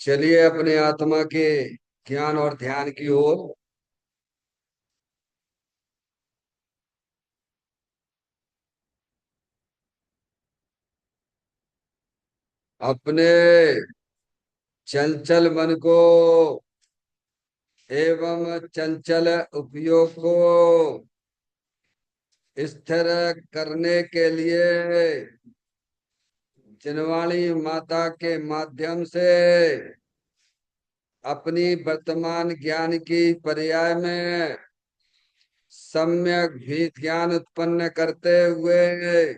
चलिए अपने आत्मा के ज्ञान और ध्यान की ओर। अपने चंचल मन को एवं चंचल उपयोग को स्थिर करने के लिए जिनवाणी माता के माध्यम से अपनी वर्तमान ज्ञान की पर्याय में सम्यक भी ज्ञान उत्पन्न करते हुए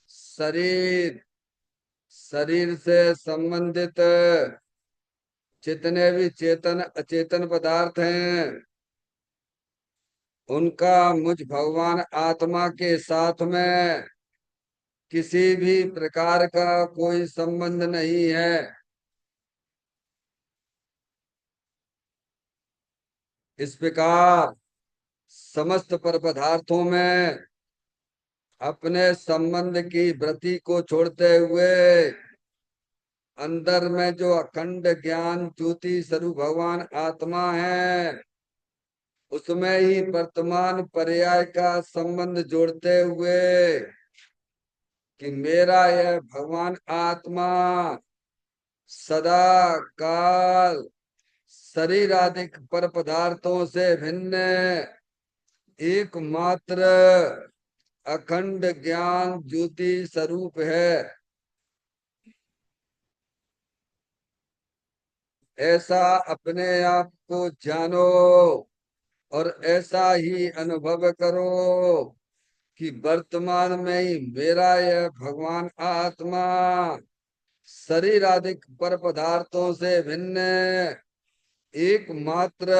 शरीर शरीर से संबंधित जितने भी चेतन अचेतन पदार्थ हैं उनका मुझ भगवान आत्मा के साथ में किसी भी प्रकार का कोई संबंध नहीं है। इस प्रकार समस्त पर पदार्थों में अपने संबंध की वृत्ति को छोड़ते हुए अंदर में जो अखंड ज्ञान ज्योति स्वरूप भगवान आत्मा है उसमें ही वर्तमान पर्याय का संबंध जोड़ते हुए कि मेरा यह भगवान आत्मा सदा काल शरीर आदि पर पदार्थों से भिन्न एकमात्र अखंड ज्ञान ज्योति स्वरूप है। ऐसा अपने आप को जानो और ऐसा ही अनुभव करो कि वर्तमान में ही मेरा यह भगवान आत्मा शरीर आदि पर पदार्थों से भिन्न एकमात्र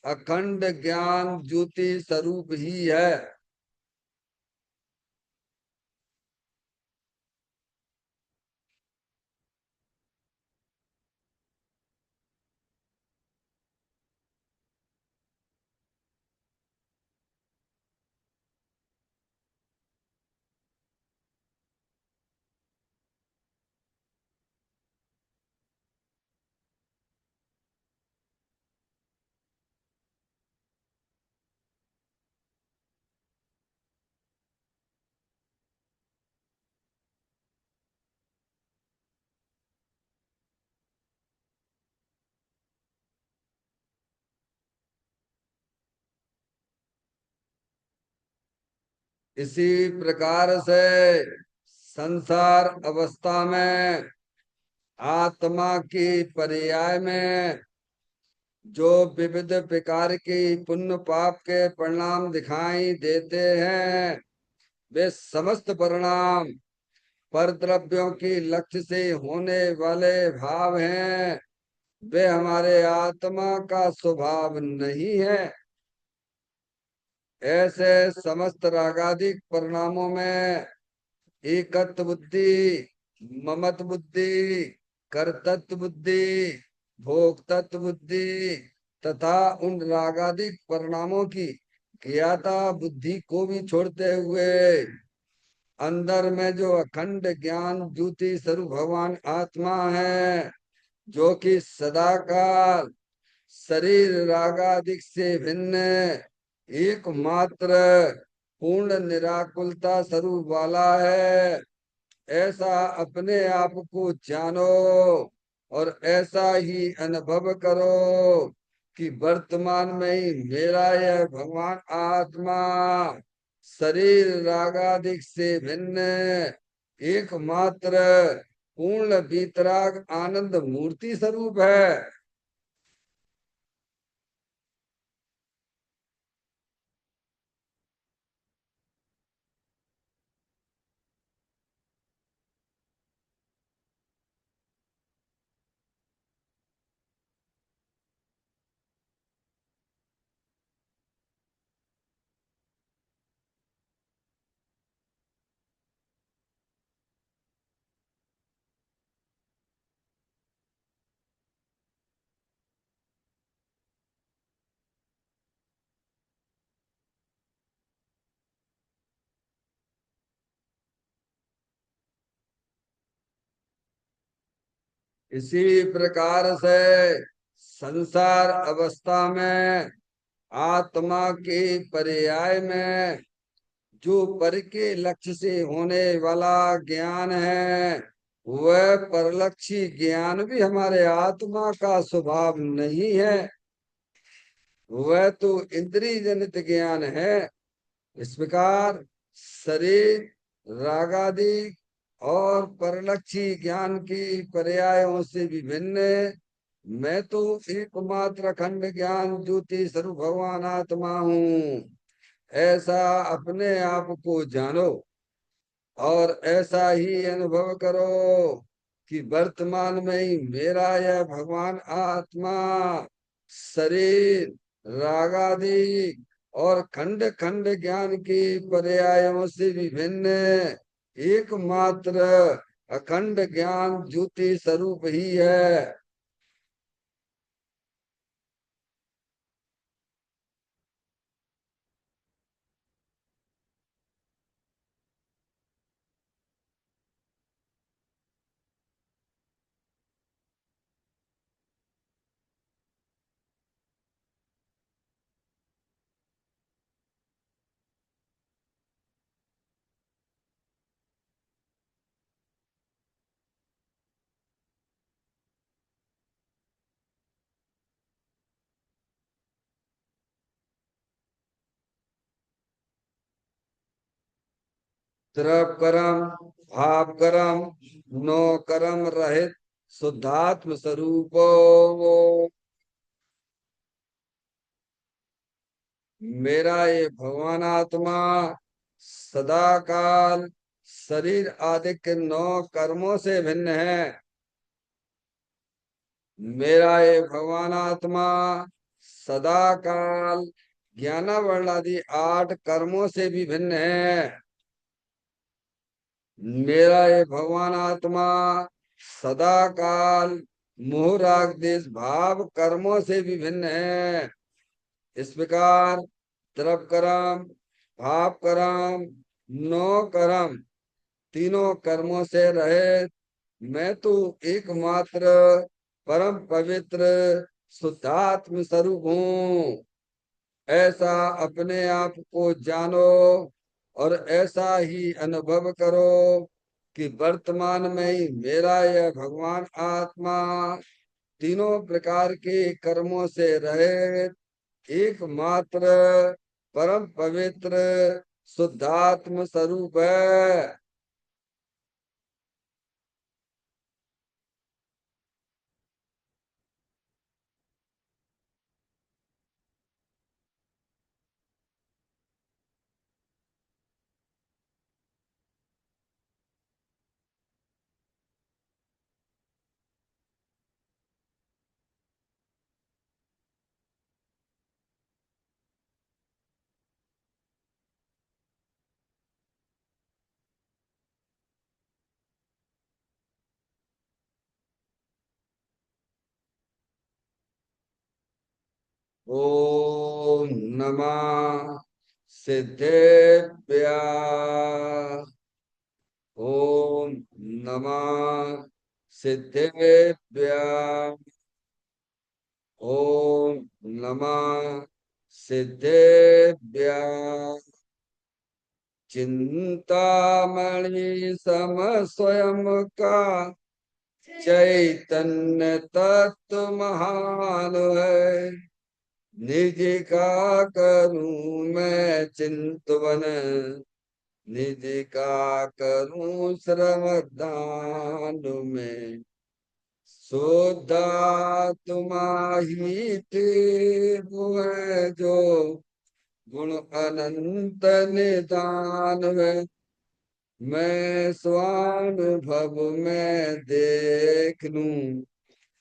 अखंड ज्ञान ज्योति स्वरूप ही है। इसी प्रकार से संसार अवस्था में आत्मा की पर्याय में जो विविध प्रकार की पुण्य पाप के परिणाम दिखाई देते हैं वे समस्त परिणाम पर द्रव्यों की लक्ष्य से होने वाले भाव हैं। वे हमारे आत्मा का स्वभाव नहीं है। ऐसे समस्त रागादिक परिणामों में एकत्व बुद्धि, ममत्व बुद्धि, कर्तृत्व बुद्धि, भोक्तत्व बुद्धि तथा उन रागादिक परिणामों की ज्ञाता बुद्धि को भी छोड़ते हुए अंदर में जो अखंड ज्ञान ज्योति स्वरूप भगवान आत्मा है जो कि सदाकाल शरीर रागादिक से भिन्न एकमात्र पूर्ण निराकुलता स्वरूप वाला है। ऐसा अपने आप को जानो और ऐसा ही अनुभव करो कि वर्तमान में ही मेरा यह भगवान आत्मा शरीर रागादिक से भिन्न एकमात्र पूर्ण वीतराग आनंद मूर्ति स्वरूप है। इसी प्रकार से संसार अवस्था में आत्मा के पर्याय में जो पर के लक्ष्य से होने वाला ज्ञान है, वह परलक्षी ज्ञान भी हमारे आत्मा का स्वभाव नहीं है। वह तो इंद्रिय जनित ज्ञान है। इस प्रकार शरीर रागादि और परलक्षी ज्ञान की पर्यायों से विभिन्न मैं तो एकमात्र अखंड ज्ञान ज्योति स्वरूप भगवान आत्मा हूँ, ऐसा अपने आप को जानो और ऐसा ही अनुभव करो कि वर्तमान में ही मेरा यह भगवान आत्मा शरीर रागादि और खंड खंड ज्ञान की पर्यायों से विभिन्न एकमात्र अखंड ज्ञान ज्योति स्वरूप ही है। त्रिप कर्म भाव कर्म नो कर्म रहित शुद्धात्म स्वरूपो मेरा ये भगवान आत्मा सदा काल शरीर आदि के 9 कर्मों से भिन्न है। मेरा ये भगवान आत्मा सदा काल ज्ञानावरण आदि 8 कर्मों से भी भिन्न है। मेरा ये भगवान आत्मा सदा काल मोह राग देश भाव कर्मों से भी भिन्न है। इस प्रकार द्रव कर्म भाव कर्म 9 कर्म तीनों कर्मों से रहित मैं तो एकमात्र परम पवित्र शुद्धात्म स्वरूप हूँ, ऐसा अपने आप को जानो और ऐसा ही अनुभव करो कि वर्तमान में ही मेरा यह भगवान आत्मा तीनों प्रकार के कर्मों से रहित एकमात्र परम पवित्र शुद्धात्म स्वरूप है। ओम नमः सिद्धेभ्य। ओम नमः सिद्धेभ्य। ओम नमः सिद्धेभ्य। चिंतामणि सम स्वयं का चैतन्य तत्व महान है। निज का करूं मैं चिंतवन, निज का करूं श्रमदान में। शुद्धा तुम्हारी थे वो है जो गुण अनंत निदान है। मैं स्वानुभव में देख लूं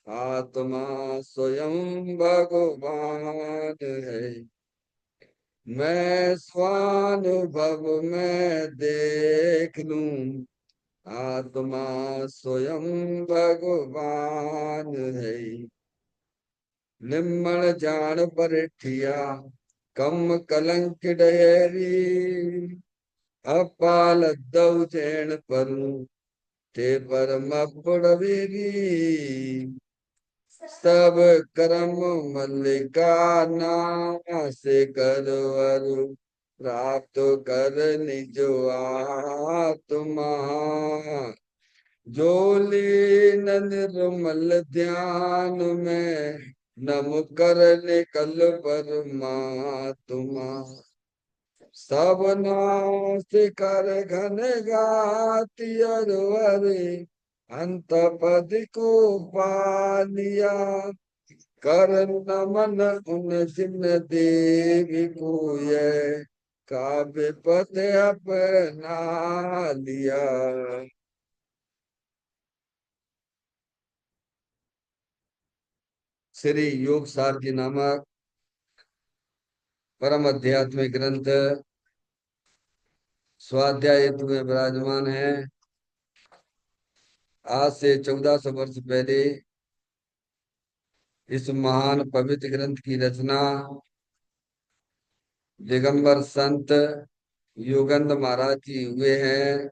आत्मा स्वयं भगवान है। मैं स्वानुभव में देख लूं आत्मा स्वयं भगवान है। निम्मण जान परिठिया कम कलंक डयरी अपाल दौ चैन परू ते परम पुरवेगी सब कर्म मल्लिका नासे करवर प्राप्त कर निज आत्मा जो लीन निर्मल ध्यान में नम कर निकल परमात्मा सब नाश कर घन गाति अरवरे अंत पद को पा लिया कर नमन उन जिन देवी को ये काव्य पद अपना लिया। श्री योग सारथी नामक परम आध्यात्मिक ग्रंथ स्वाध्याय हेतु में विराजमान है। आज से 1400 वर्ष पहले इस महान पवित्र ग्रंथ की रचना दिगंबर संत योगेंद्र महाराज जी हुए हैं।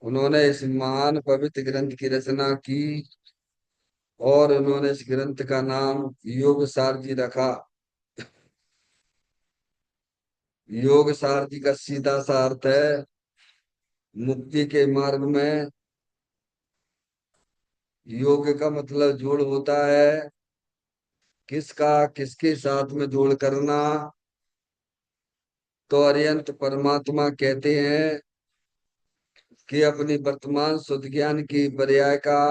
उन्होंने इस महान पवित्र ग्रंथ की रचना की और उन्होंने इस ग्रंथ का नाम योग सारथी रखा। योग सारथी का सीधा सा अर्थ है मुक्ति के मार्ग में। योग का मतलब जोड़ होता है, किसका किसके साथ में जोड़ करना। तो अरिहंत परमात्मा कहते हैं कि अपनी वर्तमान शुद्ध ज्ञान की पर्याय का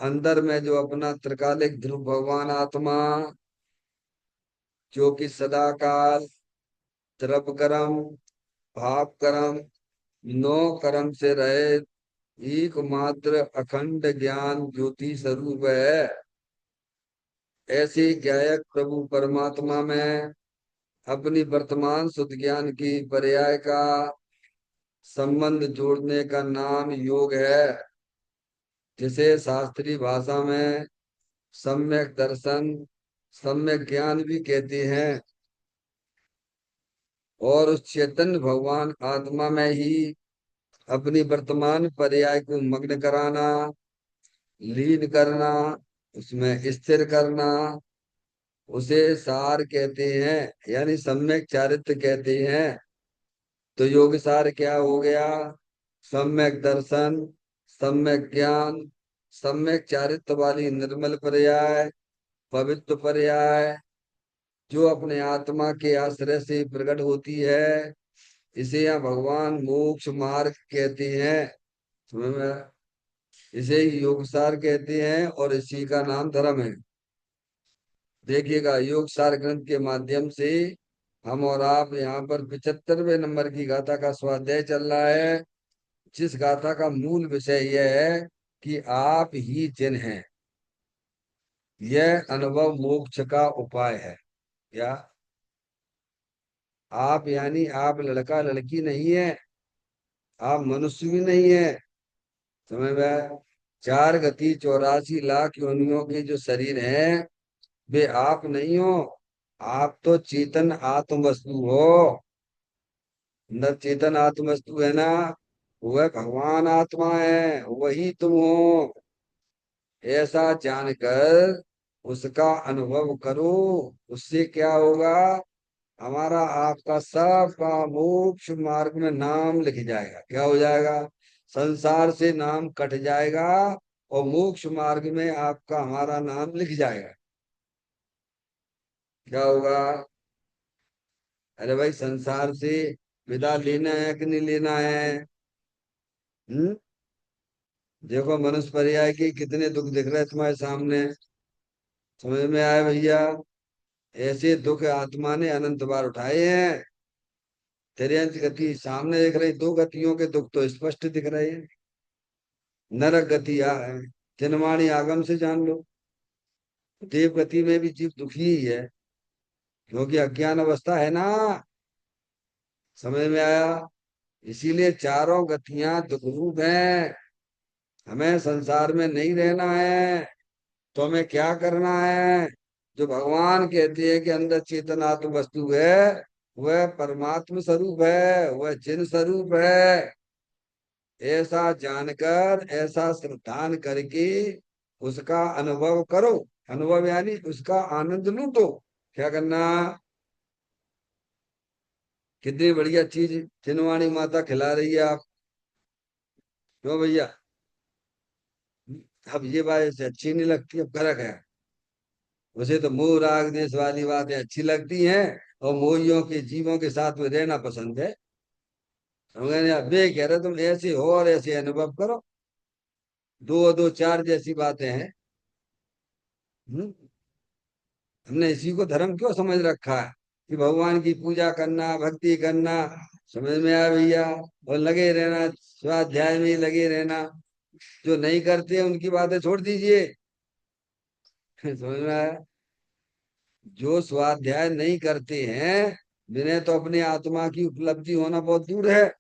अंदर में जो अपना त्रिकालिक ध्रुव भगवान आत्मा जो कि सदाकाल द्रव कर्म भाव कर्म नौ कर्म से रहे एकमात्र अखंड ज्ञान ज्योति स्वरूप है। ऐसे ज्ञायक प्रभु परमात्मा में अपनी वर्तमान शुद्ध ज्ञान की पर्याय का संबंध जोड़ने का नाम योग है, जिसे शास्त्रीय भाषा में सम्यक दर्शन सम्यक ज्ञान भी कहते हैं। और उस चैतन्य भगवान आत्मा में ही अपनी वर्तमान पर्याय को मग्न कराना, लीन करना, उसमें स्थिर करना, उसे सार कहते हैं, यानी सम्यक चारित्र कहते हैं। तो योग सार क्या हो गया? सम्यक दर्शन, सम्यक ज्ञान, सम्यक चारित्र वाली निर्मल पर्याय, पवित्र पर्याय जो अपने आत्मा के आश्रय से प्रकट होती है, इसे यहाँ भगवान मोक्ष मार्ग कहते हैं। समझ में आया? इसे ही योगसार कहते हैं और इसी का नाम धर्म है। देखिएगा, योग सार ग्रंथ के माध्यम से हम और आप यहाँ पर 75वें नंबर की गाथा का स्वाध्याय चल रहा है, जिस गाथा का मूल विषय यह है कि आप ही जिन हैं। यह अनुभव मोक्ष का उपाय है। क्या आप यानी आप लड़का लड़की नहीं है, आप मनुष्य भी नहीं है। समझ में आया? 4 गति 84 लाख योनियों के जो शरीर हैं वे आप नहीं हो। आप तो चेतन आत्म वस्तु हो। अंदर चेतन आत्म वस्तु है ना, वह भगवान आत्मा है, वही तुम हो। ऐसा जानकर उसका अनुभव करो। उससे क्या होगा? हमारा आपका सबका मोक्ष मार्ग में नाम लिख जाएगा। क्या हो जाएगा? संसार से नाम कट जाएगा और मोक्ष मार्ग में आपका हमारा नाम लिख जाएगा। क्या होगा? अरे भाई, संसार से विदा लेना है कि नहीं लेना है? हम्म? देखो, मनुष्य पर्याय के कितने दुख दिख रहे हैं तुम्हारे सामने। समझ में आया भैया? ऐसे दुख आत्मा ने अनंत बार उठाए हैं। तिर्यंत गति सामने देख रही, 2 गतियों के दुख तो स्पष्ट दिख रहे हैं। नरक गति है, जन्माणी आगम से जान लो। देव गति में भी जीव दुखी ही है, क्योंकि अज्ञान अवस्था है ना। समझ में आया? इसीलिए चारों गतियां दुख रूप हैं। हमें संसार में नहीं रहना है, तो हमें क्या करना है? जो भगवान कहते हैं कि अंदर चेतन आत्म वस्तु है, वह परमात्म स्वरूप है, वह चिन्ह स्वरूप है। ऐसा जानकर, ऐसा श्रद्धान करके उसका अनुभव करो। अनुभव यानी उसका आनंद लूटो। क्या करना? कितनी बढ़िया चीज चिन्हवाणी माता खिला रही है आप। क्यों भैया? अब ये बात ऐसे अच्छी नहीं लगती, अब फर्क है। उसे तो मोह राग देश वाली बातें अच्छी लगती हैं, और मोहियों के जीवों के साथ में रहना पसंद है। मैंने अब ये कह रहे तुम ऐसे हो और ऐसे अनुभव करो। दो और दो चार जैसी बातें हैं। हम्म? हमने इसी को धर्म क्यों समझ रखा है कि भगवान की पूजा करना, भक्ति करना। समझ में आया भैया? और लगे रहना, स्वाध्याय में ही लगे रहना। जो नहीं करते उनकी बातें छोड़ दीजिए। समझ में आया? जो स्वाध्याय नहीं करते हैं, जिन्हें तो अपनी आत्मा की उपलब्धि होना बहुत दूर है।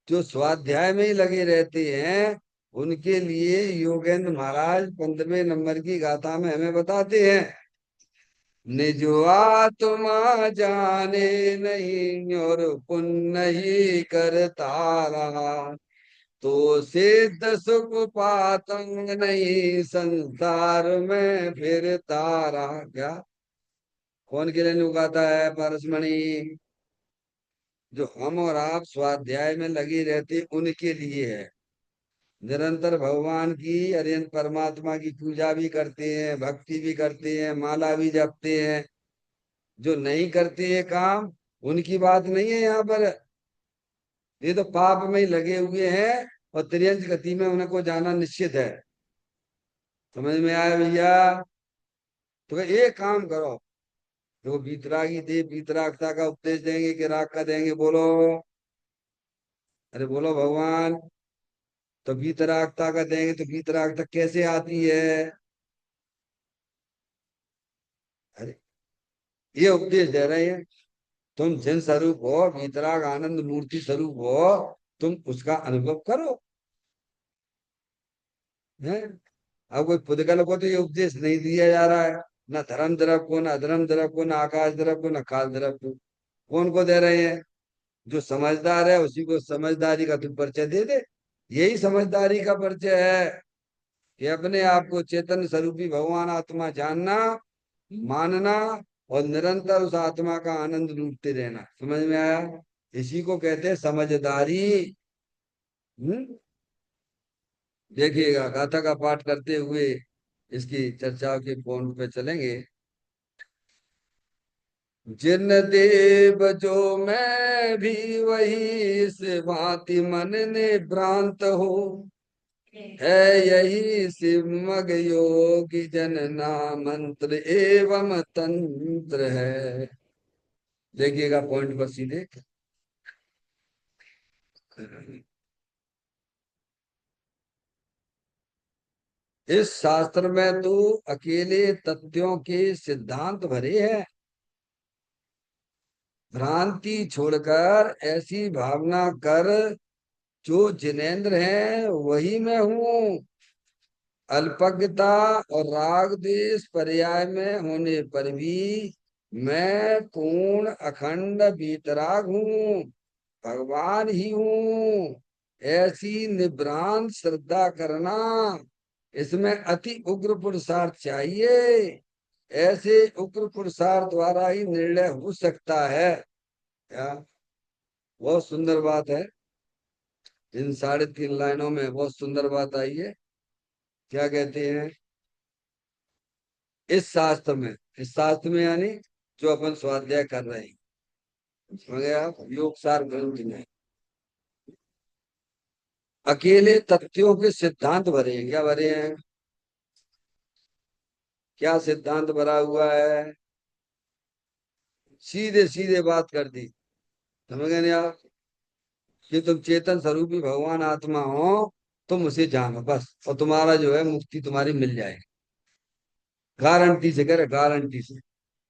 जो स्वाध्याय में ही लगे रहते हैं, उनके लिए योगेंद्र महाराज 15वें नंबर की गाथा में हमें बताते हैं, निज आत्मा जाने नहीं और पुण्य ही करता रहा, तो सिद्ध सुख पातंग नहीं संसार में फिरता रहा। क्या? कौन के लिए गाता है परसमणि? जो हम और आप स्वाध्याय में लगे रहते उनके लिए है। निरंतर भगवान की, अरिहंत परमात्मा की पूजा भी करते हैं, भक्ति भी करते हैं, माला भी जपते हैं। जो नहीं करते ये काम, उनकी बात नहीं है यहाँ पर। ये तो पाप में ही लगे हुए हैं, और त्रियंच गति में उनको जाना निश्चित है। समझ में आया भैया? तो एक काम करो, जो वीतरागी थे वीतरागता का उपदेश देंगे कि राग का देंगे? बोलो, अरे बोलो भगवान। तो वीतरागता का देंगे तो वीतरागता कैसे आती है? अरे ये उपदेश दे रहे हैं, तुम जिन स्वरूप हो, वीतराग आनंद मूर्ति स्वरूप हो, तुम उसका अनुभव करो। है? अब कोई पुद्गल को तो ये उपदेश नहीं दिया जा रहा है, ना धर्म तरफ को, ना अधर्म तरफ को, ना आकाश तरफ को, ना काल तरफ को। कौन को दे रहे हैं? जो समझदार है उसी को समझदारी का तुम परिचय दे दे। यही समझदारी का परिचय है, कि अपने आप को चेतन स्वरूपी भगवान आत्मा जानना, मानना, और निरंतर उस आत्मा का आनंद लूटते रहना। समझ में आया? इसी को कहते हैं समझदारी। हम्म? देखिएगा, गाथा का पाठ करते हुए इसकी चर्चाओं के पॉइंट पे चलेंगे। जिन देव जो मैं भी वही, इस भांति मन ने भ्रांत हो, है यही शिव मग योगी जनना मंत्र एवं तंत्र है। देखिएगा पॉइंट पर सीधे। इस शास्त्र में तो अकेले तथ्यों के सिद्धांत भरे हैं। भ्रांति छोड़कर ऐसी भावना कर, जो जिनेंद्र है वही मैं हूँ। अल्पज्ञता और राग द्वेष पर्याय में होने पर भी मैं पूर्ण अखंड वीतराग हूँ, भगवान ही हूँ। ऐसी निभ्रांत श्रद्धा करना, इसमें अति उग्र पुरुषार्थ चाहिए। ऐसे उग्र पुरुषार्थ द्वारा ही निर्णय हो सकता है। क्या? बहुत सुंदर बात है। इन 3.5 लाइनों में बहुत सुंदर बात आई है। क्या कहते हैं? इस शास्त्र में यानी जो अपन स्वाध्याय कर रहे हैं, समझ गए आप? योग सार ग्रंथ में अकेले तथ्यों के सिद्धांत भरे हैं। क्या भरे हैं? क्या सिद्धांत भरा हुआ है? सीधे सीधे बात कर दी। समझ गए नहीं आप? कि तुम चेतन स्वरूपी भगवान आत्मा हो, तुम उसे जानो बस, और तुम्हारा जो है मुक्ति तुम्हारी मिल जाएगी। गारंटी से, कह रहे गारंटी से।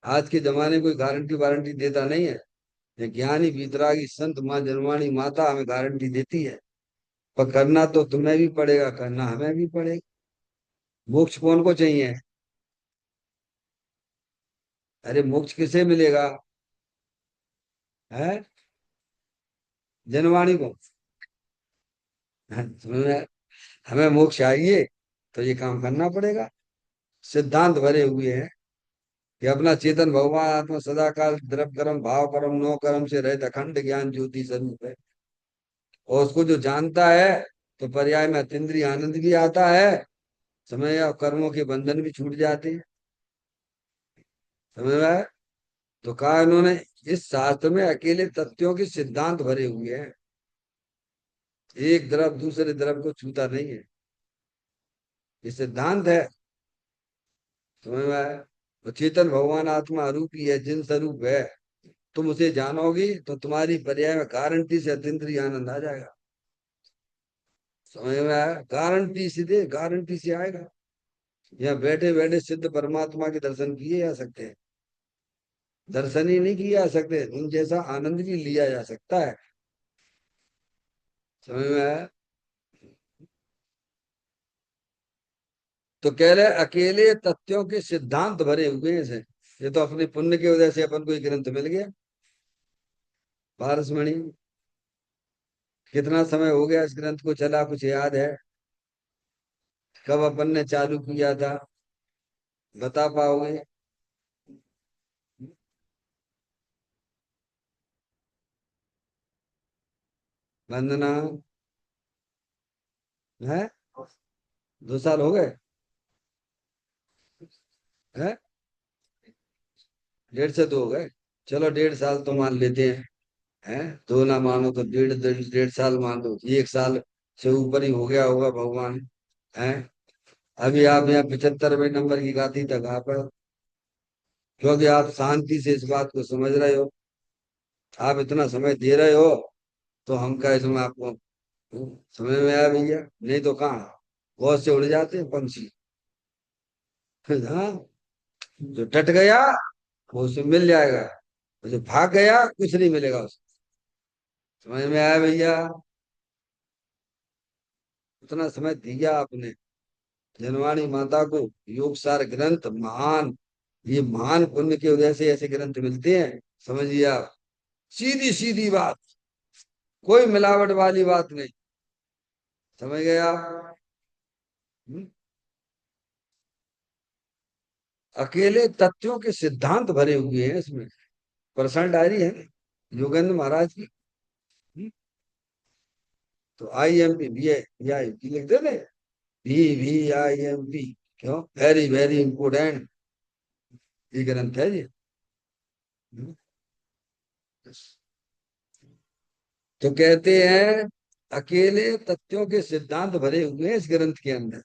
आज के जमाने कोई गारंटी वारंटी देता नहीं है। ये ज्ञानी वितरागी संत माँ जनवाणी माता हमें गारंटी देती है। पर करना तो तुम्हें भी पड़ेगा, करना हमें भी पड़ेगा। मोक्ष कौन को चाहिए? अरे मोक्ष किसे मिलेगा? है? जनवाणी को। समझ में आया? हमें मोक्ष चाहिए तो ये काम करना पड़ेगा। सिद्धांत भरे हुए हैं कि अपना चेतन भगवान आत्मा सदा काल द्रव्य कर्म भाव कर्म नो कर्म से रहित अखंड ज्ञान ज्योति स्वरूप है। और उसको जो जानता है तो पर्याय में अतीन्द्रिय आनंद भी आता है, समय और कर्मों के बंधन भी छूट जाते हैं। समझ में आया? तो कहा इन्होंने, इस शास्त्र में अकेले तथ्यों के सिद्धांत भरे हुए हैं, एक द्रव दूसरे द्रव को छूता नहीं है, ये सिद्धांत है। समझ में आया? तो चेतन भगवान आत्मा अरूप ही है, जिन स्वरूप है। तुम उसे जानोगी तो तुम्हारी पर्याय में गारंटी से अतीन्द्रिय आनंद आ जाएगा। समझ में आया? गारंटी सीधे गारंटी से आएगा। यहाँ बैठे बैठे सिद्ध परमात्मा के दर्शन किए जा सकते हैं, दर्शन ही नहीं किए जा सकते, उन जैसा आनंद भी लिया जा सकता है। समझ में आया? तो कह रहे अकेले तथ्यों के सिद्धांत भरे हुए हैं इसे। ये तो अपने पुण्य की वजह से अपन को ये ग्रंथ मिल गया। पारसमणि, कितना समय हो गया इस ग्रंथ को चला, कुछ याद है? कब अपन ने चालू किया था, बता पाओगे? वंदना, है 2 साल हो गए? है 1.5 से 2 हो गए। चलो 1.5 साल तो मान लेते हैं। हैं, 2 ना मानो तो 1.5 साल मान लो, 1 साल से ऊपर ही हो गया होगा भगवान। हैं, अभी आप यहाँ 75वें नंबर की गाती तक आ पर, क्योंकि आप शांति से इस बात को समझ रहे हो, आप इतना समय दे रहे हो, तो हम क्या इसमें आपको समझ में आया भैया? नहीं तो कहाँ, बहुत से उड़ जाते हैं पंछी। हाँ, जो टट गया वो उसे मिल जाएगा, और जो भाग गया कुछ नहीं मिलेगा उसे। समझ में आया भैया? उतना समय दिया आपने जनवाणी माता को। योग सार ग्रंथ महान, ये महान पुण्य की वजह से ऐसे ग्रंथ मिलते हैं। समझिए आप, सीधी सीधी बात, कोई मिलावट वाली बात नहीं। समझ गए आप? हम्म? अकेले तथ्यों के सिद्धांत भरे हुए हैं इसमें। पर्सनल डायरी है योगेंद्र महाराज की। हम्म? तो IMP VI लिख दे ना, VVIMP, क्यों, वेरी वेरी इंपोर्टेंट, ये ग्रंथ है ये। हम्म? तो कहते हैं अकेले तथ्यों के सिद्धांत भरे हुए हैं इस ग्रंथ के अंदर,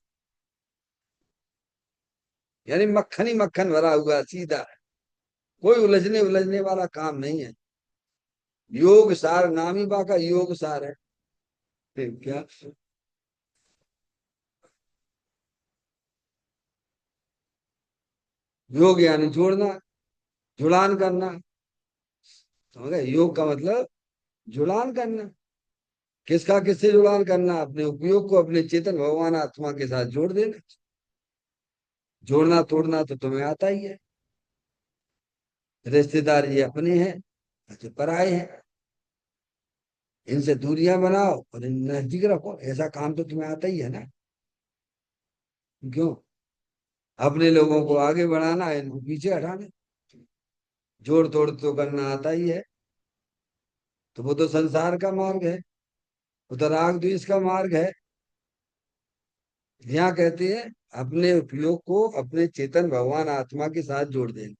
यानी मक्खन ही मक्खन भरा हुआ सीधा, कोई उलझने उलझने वाला काम नहीं है। योग सार, नाम ही बाका योग सार है। फिर क्या, योग यानी जोड़ना, जुड़ान करना। समझ गए? योग का मतलब जुड़ान करना। किसका किससे जुड़ान करना? अपने उपयोग को अपने चेतन भगवान आत्मा के साथ जोड़ देना। जोड़ना तोड़ना तो तुम्हें आता ही है। रिश्तेदार ये अपने हैं, अच्छे पराए हैं, इनसे दूरियां बनाओ और इन नजदीक रखो, ऐसा काम तो तुम्हें आता ही है ना। क्यों, अपने लोगों को आगे बढ़ाना है, इनको पीछे हटाना। जोड़ तोड़ तो करना आता ही है। तो वो तो संसार का मार्ग है, वो तो राग द्वेष का मार्ग है। यहाँ कहते हैं अपने उपयोग को अपने चेतन भगवान आत्मा के साथ जोड़ देना।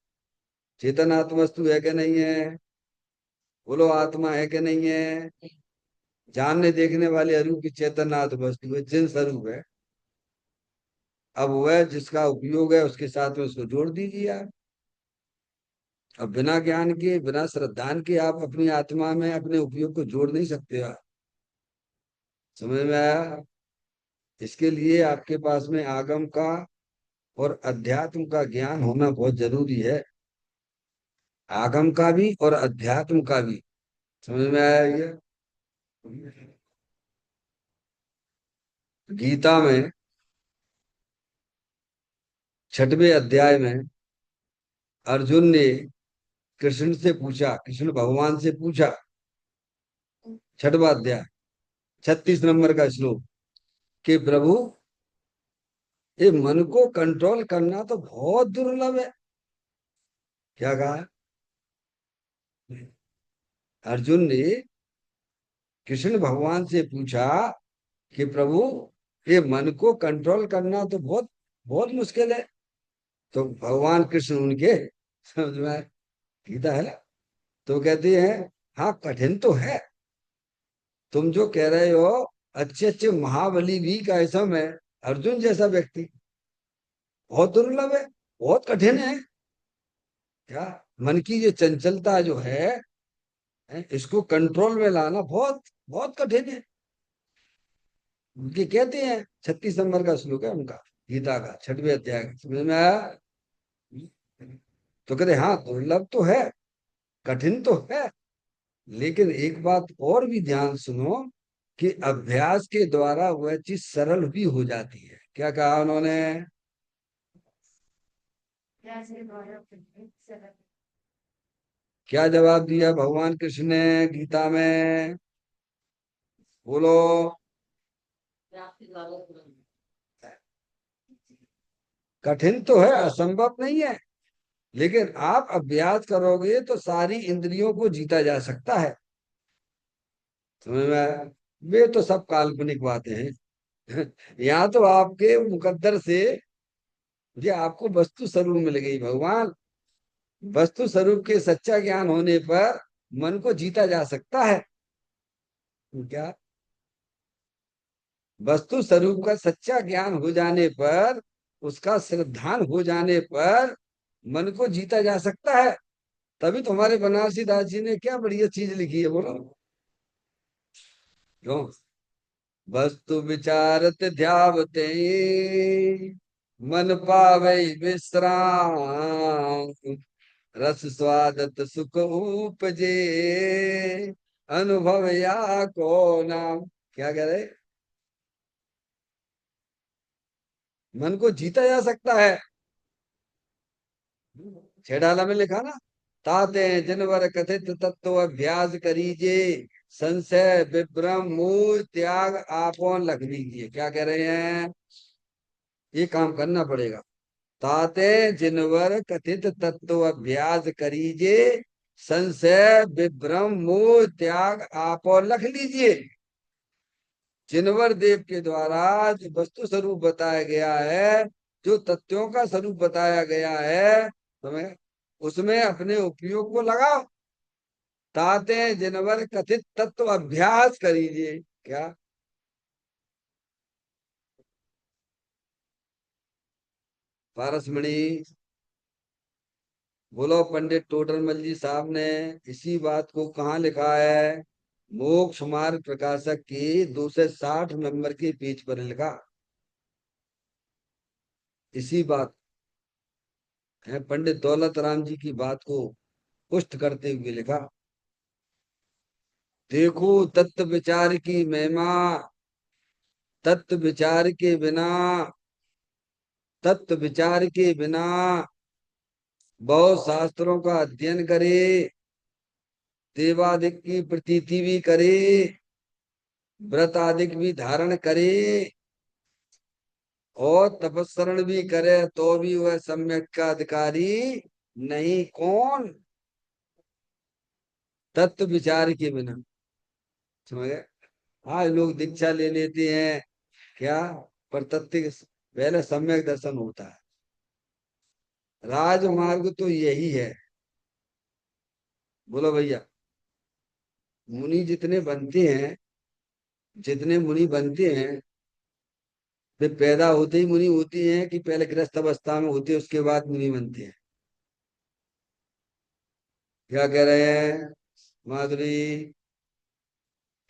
चेतन आत्मा वस्तु है कि नहीं है? बोलो, आत्मा है कि नहीं है? जानने देखने वाले अरूप की चेतन आत्मा वस्तु है, जिन स्वरूप है। अब वह जिसका उपयोग है उसके साथ में उसको जोड़ दीजिए आप। अब बिना ज्ञान के, बिना श्रद्धान के आप अपनी आत्मा में अपने उपयोग को जोड़ नहीं सकते आप। समझ में आया? इसके लिए आपके पास में आगम का और अध्यात्म का ज्ञान होना बहुत जरूरी है। आगम का भी और अध्यात्म का भी। समझ में आया ये? गीता में 6वें अध्याय में अर्जुन ने कृष्ण से पूछा, कृष्ण भगवान से पूछा, 6वां अध्याय, 36 नंबर का श्लोक कि प्रभु ये मन को कंट्रोल करना तो बहुत दुर्लभ है। क्या कहा अर्जुन ने? कृष्ण भगवान से पूछा कि प्रभु ये मन को कंट्रोल करना तो बहुत बहुत मुश्किल है। तो भगवान कृष्ण उनके समझ में आए, गीता है ना, तो कहते हैं हाँ कठिन तो है। तुम जो कह रहे हो अच्छे अच्छे महाबली भी कैसा में अर्जुन जैसा व्यक्ति बहुत दुर्लभ है, बहुत कठिन है। क्या मन की ये चंचलता जो है, इसको कंट्रोल में लाना बहुत बहुत कठिन है। उनके कहते हैं 36 नंबर का श्लोक है उनका, गीता का 6वें अध्याय का, समझ में आया? तो कहते हाँ दुर्लभ तो है, कठिन तो है, लेकिन एक बात और भी ध्यान सुनो कि अभ्यास के द्वारा वह चीज सरल भी हो जाती है। क्या कहा उन्होंने? क्या जवाब दिया भगवान कृष्ण ने गीता में? बोलो। कठिन तो है, असंभव नहीं है, लेकिन आप अभ्यास करोगे तो सारी इंद्रियों को जीता जा सकता है। समझ में आया? वे तो सब काल्पनिक बातें हैं। यहाँ तो आपके मुकद्दर से ये आपको वस्तु स्वरूप मिल गई भगवान। वस्तु स्वरूप के सच्चा ज्ञान होने पर मन को जीता जा सकता है। क्या वस्तु स्वरूप का सच्चा ज्ञान हो जाने पर, उसका श्रद्धान हो जाने पर मन को जीता जा सकता है। तभी तुम्हारे बनारसी दास जी ने क्या बढ़िया चीज लिखी है, बोलो क्यों? वस्तु विचारत ध्यावते मन पावै विश्राम, रस स्वादत सुख उपजे, अनुभव या को नाम। क्या कह रहे? मन को जीता जा सकता है। छेड़ाला में लिखा ना, ताते जिनवर कथित तत्व अभ्यास करीजे, संशय विभ्रम मोह त्याग आपन लख लीजिए। क्या कह रहे हैं? ये काम करना पड़ेगा। ताते जिनवर कथित तत्व अभ्यास करीजे, संशय विभ्रम मोह त्याग आपो लख लीजिए। जिनवर देव के द्वारा जो वस्तु स्वरूप बताया गया है, जो तत्वों का स्वरूप बताया गया है, तुम्हें उसमें अपने उपयोग को लगाओ। ताते जिनवर कथित तत्व अभ्यास करीजिए। क्या? पारसमणि बोलो। पंडित टोडरमल जी साहब ने इसी बात को कहाँ लिखा है? मोक्ष मार्ग प्रकाशक की 260 नंबर की पेज पर लिखा। इसी बात है पंडित दौलत राम जी की बात को पुष्ट करते हुए लिखा। देखो तत्व विचार की महिमा, तत्व विचार के बिना, तत्व विचार के बिना बहुत शास्त्रों का अध्ययन करे, देवादिक की प्रतीति भी करे, व्रत आदिक भी धारण करे और तपस्सरण भी करे, तो भी वह सम्यक का अधिकारी नहीं। कौन? तत्व विचार के बिना। समझ गए? हाँ लोग दीक्षा ले लेते हैं, क्या? पर तत्व पहले सम्यक दर्शन होता है। राजमार्ग तो यही है। बोलो भैया। मुनि जितने बनते हैं, जितने मुनि बनते हैं, वे पैदा होते ही मुनि होती हैं कि पहले गृहस्थ अवस्था में होते हैं उसके बाद मुनि बनते हैं? क्या कह रहे हैं माधुरी?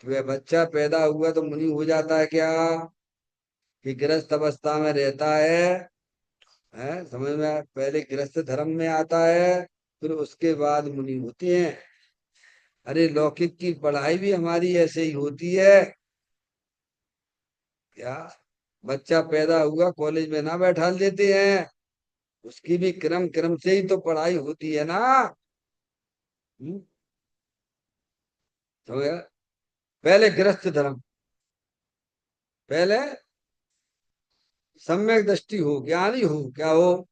वह बच्चा पैदा हुआ तो मुनि हो जाता है क्या? कि गृहस्थ अवस्था में रहता है समझ में पहले गृहस्थ धर्म में आता है, फिर उसके बाद मुनि होते हैं। अरे लौकिक की पढ़ाई भी हमारी ऐसे ही होती है। क्या? बच्चा पैदा हुआ कॉलेज में ना बैठाल देते हैं, उसकी भी क्रम क्रम से ही तो पढ़ाई होती है ना। हम्म, समझ गया? पहले गृहस्थ धर्म, पहले सम्यक दृष्टि हो, ज्ञानी हो, क्या हो,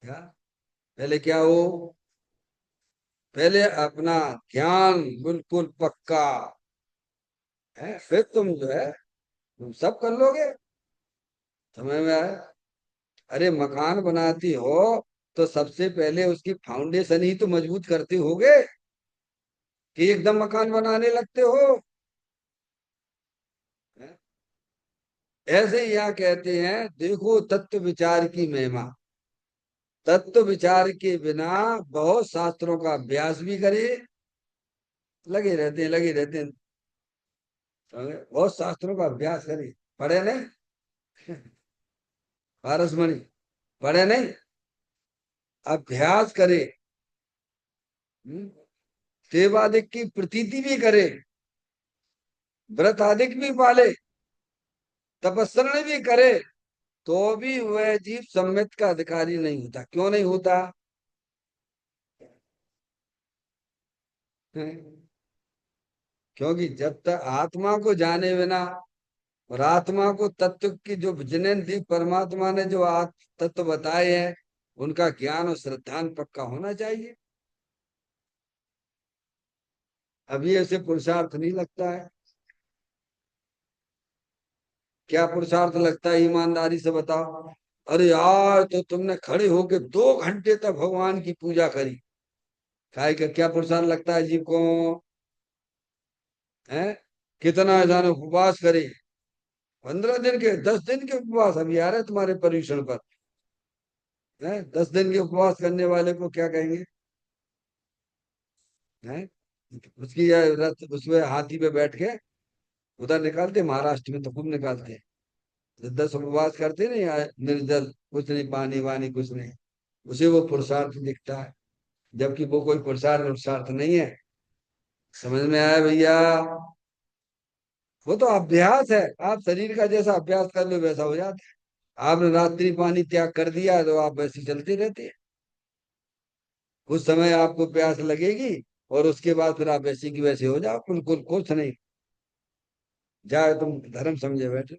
क्या, पहले क्या हो, पहले अपना ध्यान बिल्कुल पक्का है, फिर तुम जो है तुम सब कर लोगे। समझ में आया? अरे मकान बनाती हो तो सबसे पहले उसकी फाउंडेशन ही तो मजबूत करते होगे कि एकदम मकान बनाने लगते हो। ऐसे ही यहाँ कहते हैं, देखो तत्व विचार की महिमा। तत्व विचार के बिना बहुत शास्त्रों का अभ्यास भी करे, लगे रहते हैं, लगे रहते हैं, बहुत शास्त्रों का अभ्यास करे, पढ़े नहीं, पारसमणि, पढ़े नहीं, अभ्यास करे, हम्म, सेवादिक की प्रतीति भी करे, व्रत आदिक भी पाले, तपस्या भी करे, तो भी वह जीव सम्यक का अधिकारी नहीं होता। क्यों नहीं होता? क्योंकि जब तक आत्मा को जाने बिना और आत्मा को तत्व की जो जिन्हें दी परमात्मा ने जो तत्व बताए हैं, उनका ज्ञान और श्रद्धान पक्का होना चाहिए। अभी ऐसे पुरुषार्थ नहीं लगता है। क्या पुरुषार्थ लगता है, ईमानदारी से बताओ? अरे यार, तो तुमने खड़े होके 2 घंटे तक भगवान की पूजा करी, काय का क्या पुरुषार्थ लगता है जीव को? है, कितना जाने उपवास करे, 15 दिन के, 10 दिन के उपवास अभी आ रहे तुम्हारे पर्यूषण पर, है, 10 दिन के उपवास करने वाले को क्या कहेंगे? है, उसकी यह रथ उसमें हाथी पे बैठ के उधर निकालते, महाराष्ट्र में तो खूब निकालते हैं। 10 उपवास करते नहीं, निर्जल, कुछ नहीं, पानी वानी कुछ नहीं, उसे वो पुरुषार्थ दिखता है, जबकि वो कोई पुरुषार्थ पुरुषार्थ नहीं है। समझ में आया भैया? वो तो अभ्यास है, आप शरीर का जैसा अभ्यास कर लो वैसा हो जाता है। आपने रात्रि पानी त्याग कर दिया तो आप वैसे चलते रहते हैं। कुछ समय आपको प्यास लगेगी और उसके बाद फिर आप वैसे की वैसे हो जाओ, बिल्कुल कुछ नहीं, जाए तुम धर्म समझे बैठे।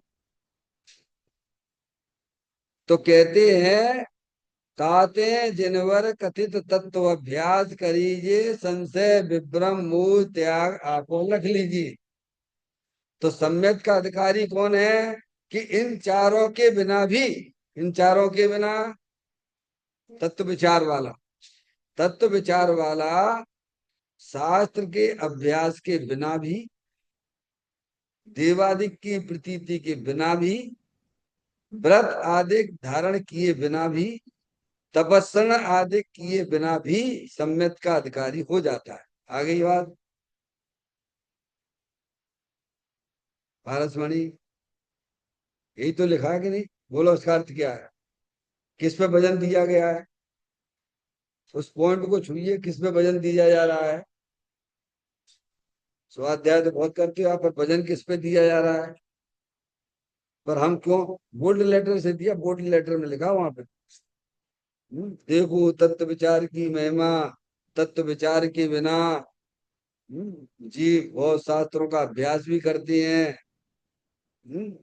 तो कहते हैं, ताते जिनवर कथित तत्व अभ्यास करीजिए, संशय विभ्रम मोह त्याग आपो लख लीजिए। तो सम्यक का अधिकारी कौन है? कि इन चारों के बिना भी, इन चारों के बिना, तत्व विचार वाला, तत्व विचार वाला, शास्त्र के अभ्यास के बिना भी, देवादिक की प्रतीति के बिना भी, व्रत आदि धारण किए बिना भी, तपस्या आदि किए बिना भी सम्यक का अधिकारी हो जाता है। आ गई बात? पारसमणि, यही तो लिखा है कि नहीं? बोलो उसका अर्थ क्या है, किस पे वजन दिया गया है? उस पॉइंट को छूइए, किस पे वजन दिया जा रहा है? स्वाध्याय तो बहुत करते हो आप, पर वजन किस पे दिया जा रहा है? पर हम क्यों बोल्ड लेटर से दिया, बोल्ड लेटर में लिखा वहां पे, देखो तत्व विचार की महिमा, तत्व विचार के बिना जी बहुत शास्त्रों का अभ्यास भी करते हैं, हम्म,